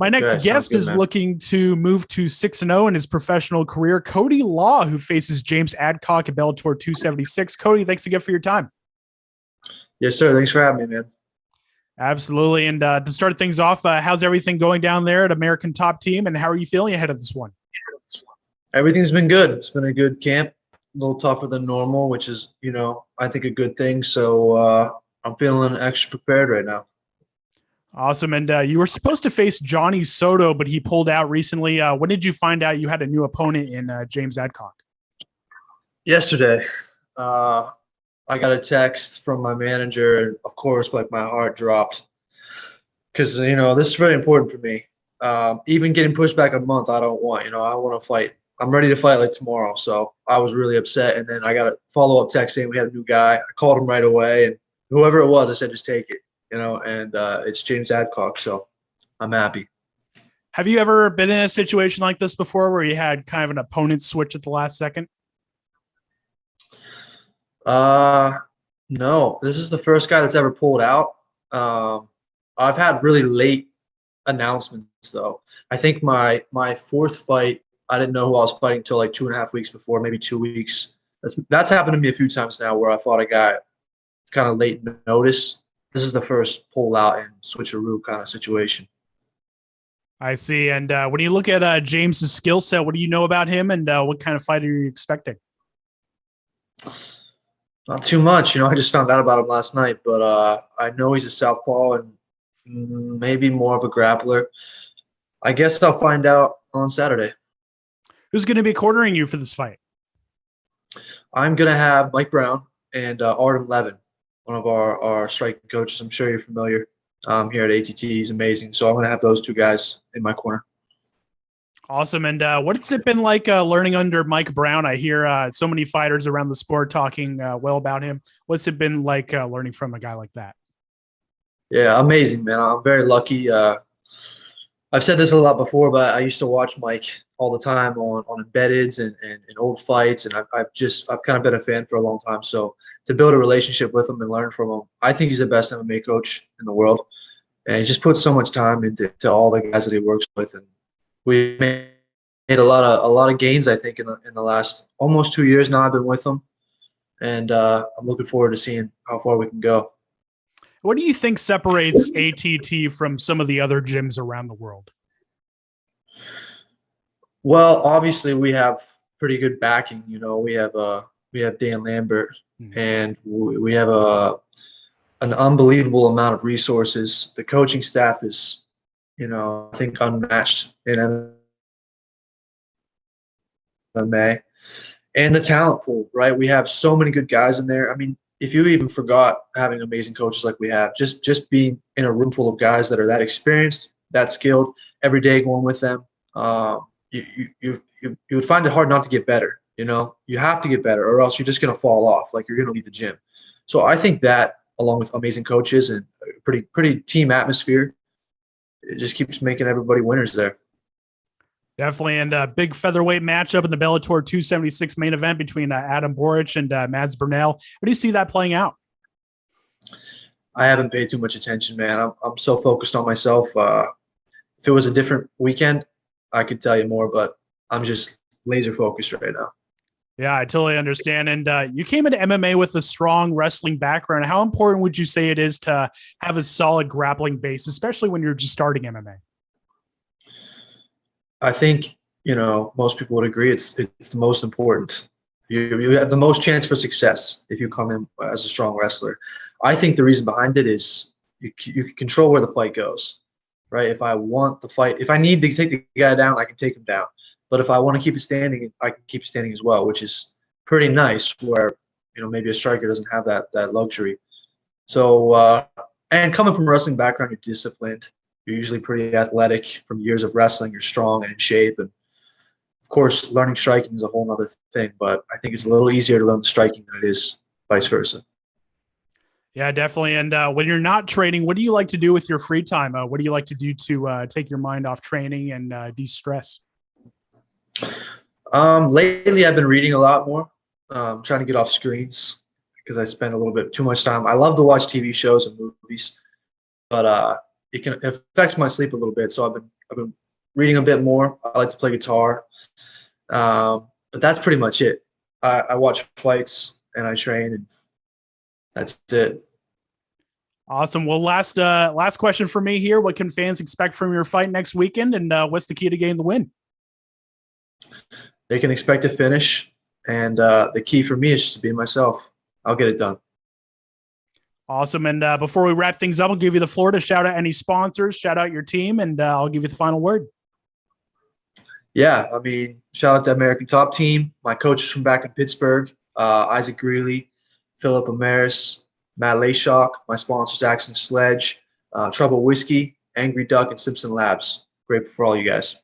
My next Okay, sounds guest good, is man. looking to move to 6-0 in his professional career. Cody Law, who faces James Adcock at Bellator 276. Cody, thanks again for your time. Yes, sir. Thanks for having me, man. Absolutely. And to start things off, how's everything going down there at American Top Team, and how are you feeling ahead of this one? Everything's been good. It's been a good camp. A little tougher than normal, which is, I think a good thing. So I'm feeling extra prepared right now. Awesome. And you were supposed to face Johnny Soto, but he pulled out recently. When did you find out you had a new opponent in James Adcock? Yesterday, I got a text from my manager, and of course, like my heart dropped because this is very important for me. Even getting pushed back a month, I don't want. I want to fight. I'm ready to fight like tomorrow. So I was really upset, and then I got a follow-up text saying we had a new guy. I called him right away, and whoever it was, I said just take it. And it's James Adcock, so I'm happy. Have you ever been in a situation like this before where you had kind of an opponent switch at the last second? No, this is the first guy that's ever pulled out. I've had really late announcements though. I think my fourth fight, I didn't know who I was fighting until like 2.5 weeks before, maybe 2 weeks. That's happened to me a few times now where I fought a guy kind of late notice. This is the first pull out and switcheroo kind of situation. I see. And when you look at James's skill set, what do you know about him, and what kind of fight are you expecting? Not too much. I just found out about him last night, but I know he's a southpaw and maybe more of a grappler. I guess I'll find out on Saturday. Who's going to be cornering you for this fight? I'm going to have Mike Brown and Artem Levin, one of our striking coaches. I'm sure you're familiar here at ATT. He's amazing. So I'm going to have those two guys in my corner. Awesome. And what's it been like learning under Mike Brown? I hear so many fighters around the sport talking well about him. What's it been like learning from a guy like that? Yeah, amazing, man. I'm very lucky. I've said this a lot before, but I used to watch Mike all the time on embeddeds and old fights, and I've kind of been a fan for a long time. So to build a relationship with him and learn from him, I think he's the best MMA coach in the world, and he just puts so much time into all the guys that he works with, and we made a lot of gains. I think in the last almost 2 years now I've been with him, and I'm looking forward to seeing how far we can go. What do you think separates ATT from some of the other gyms around the world? Well, obviously we have pretty good backing. We have Dan Lambert, and we have an unbelievable amount of resources. The coaching staff is, I think unmatched in MMA, and the talent pool. Right, we have so many good guys in there. I mean, if you even forgot having amazing coaches like we have, just being in a room full of guys that are that experienced, that skilled, every day going with them, you would find it hard not to get better. You have to get better, or else you're just going to fall off. Like you're going to leave the gym. So I think that, along with amazing coaches and a pretty team atmosphere, it just keeps making everybody winners there. Definitely. And a big featherweight matchup in the Bellator 276 main event between Adam Boric and Mads Burnell. How do you see that playing out? I haven't paid too much attention, man. I'm so focused on myself. If it was a different weekend, I could tell you more, but I'm just laser focused right now. Yeah, I totally understand. And you came into MMA with a strong wrestling background. How important would you say it is to have a solid grappling base, especially when you're just starting MMA? I think, most people would agree it's the most important. You have the most chance for success if you come in as a strong wrestler. I think the reason behind it is you can control where the fight goes, right? If I want the fight, if I need to take the guy down, I can take him down. But if I want to keep it standing, I can keep it standing as well, which is pretty nice where, maybe a striker doesn't have that luxury. So, and coming from a wrestling background, you're disciplined. You're usually pretty athletic from years of wrestling. You're strong and in shape. And, of course, learning striking is a whole other thing. But I think it's a little easier to learn striking than it is vice versa. Yeah, definitely. And when you're not training, what do you like to do with your free time? What do you like to do to take your mind off training and de-stress? Lately, I've been reading a lot more, trying to get off screens because I spend a little bit too much time. I love to watch TV shows and movies, but it affects my sleep a little bit. So I've been I've been reading a bit more. I like to play guitar. But that's pretty much it. I watch fights and I train, and that's it. Awesome. Well, last question for me here. What can fans expect from your fight next weekend, and what's the key to getting the win? They can expect a finish, and the key for me is just to be myself. I'll get it done. Awesome. And before we wrap things up, I'll give you the floor to shout out any sponsors, shout out your team, and I'll give you the final word. Yeah, I mean, shout out to American Top Team. My coaches from back in Pittsburgh, Isaac Greeley, Philip Amaris, Matt Layshock. My sponsors, Action Sledge, Trouble Whiskey, Angry Duck, and Simpson Labs. Grateful for all you guys.